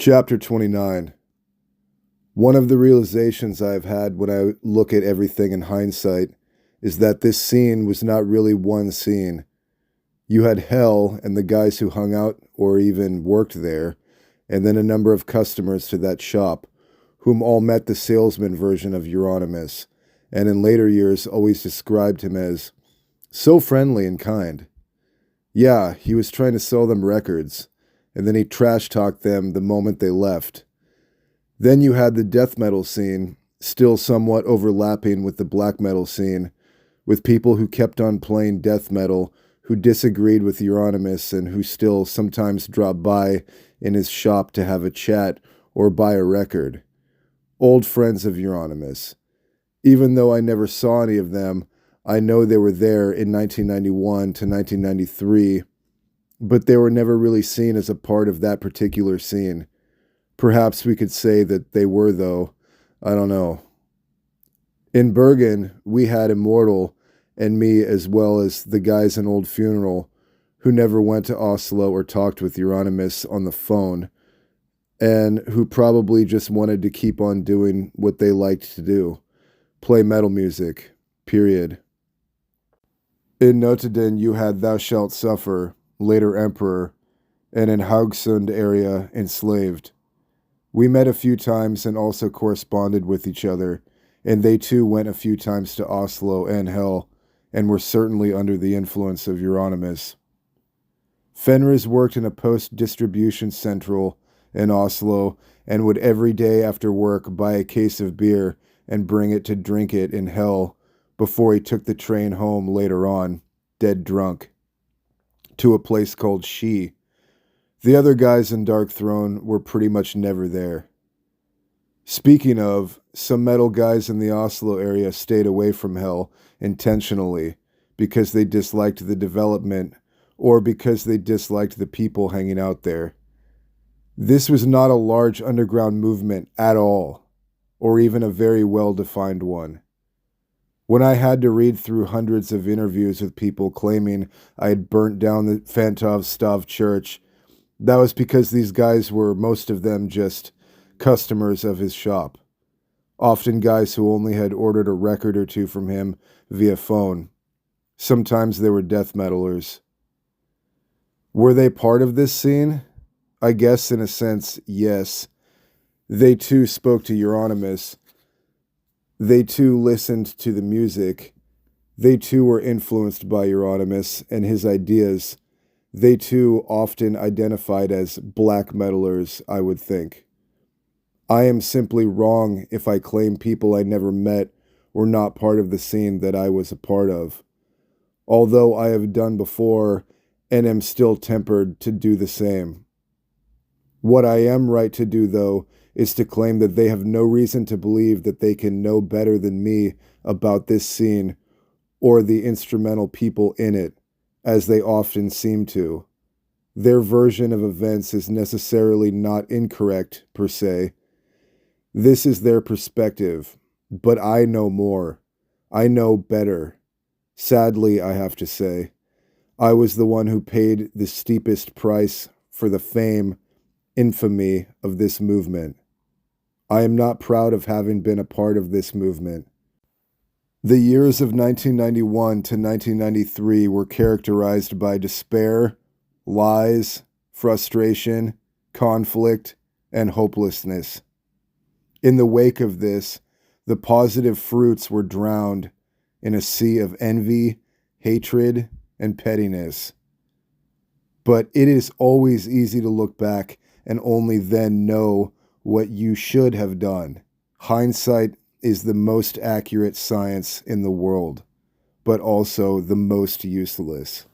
Chapter 29. One of the realizations I've had when I look at everything in hindsight is that this scene was not really one scene. You had hell and the guys who hung out or even worked there, and then a number of customers to that shop, whom all met the salesman version of Euronymous, and in later years always described him as so friendly and kind. Yeah, he was trying to sell them records, and then he trash-talked them the moment they left. Then you had the death metal scene, still somewhat overlapping with the black metal scene, with people who kept on playing death metal, who disagreed with Euronymous and who still sometimes dropped by in his shop to have a chat or buy a record. Old friends of Euronymous. Even though I never saw any of them, I know they were there in 1991 to 1993, but they were never really seen as a part of that particular scene. Perhaps we could say that they were, though. I don't know. In Bergen, we had Immortal and me, as well as the guys in Old Funeral, who never went to Oslo or talked with Euronymous on the phone, and who probably just wanted to keep on doing what they liked to do. Play metal music. Period. In Notodden, you had Thou Shalt Suffer, later Emperor, and in Haugesund area, Enslaved. We met a few times and also corresponded with each other, and they too went a few times to Oslo and Hell, and were certainly under the influence of Euronymous. Fenris worked in a post-distribution central in Oslo, and would every day after work buy a case of beer and bring it to drink it in Hell before he took the train home later on, dead drunk, to a place called She. The other guys in Dark Throne were pretty much never there. Speaking of, some metal guys in the Oslo area stayed away from Hell intentionally because they disliked the development or because they disliked the people hanging out there. This was not a large underground movement at all, or even a very well-defined one. When I had to read through hundreds of interviews with people claiming I had burnt down the Fantovstav church, that was because these guys were, most of them, just customers of his shop. Often guys who only had ordered a record or two from him via phone. Sometimes they were death metalers. Were they part of this scene? I guess in a sense, yes. They too spoke to Euronymous. They too listened to the music. They too were influenced by Euronymous and his ideas. They too often identified as black metalers, I would think. I am simply wrong if I claim people I never met were not part of the scene that I was a part of, although I have done before and am still tempered to do the same. What I am right to do, though, is to claim that they have no reason to believe that they can know better than me about this scene or the instrumental people in it, as they often seem to. Their version of events is necessarily not incorrect, per se. This is their perspective, but I know more. I know better. Sadly, I have to say, I was the one who paid the steepest price for the fame, infamy of this movement. I am not proud of having been a part of this movement. The years of 1991 to 1993 were characterized by despair, lies, frustration, conflict, and hopelessness. In the wake of this, the positive fruits were drowned in a sea of envy, hatred, and pettiness. But it is always easy to look back and only then know what you should have done. Hindsight is the most accurate science in the world, but also the most useless.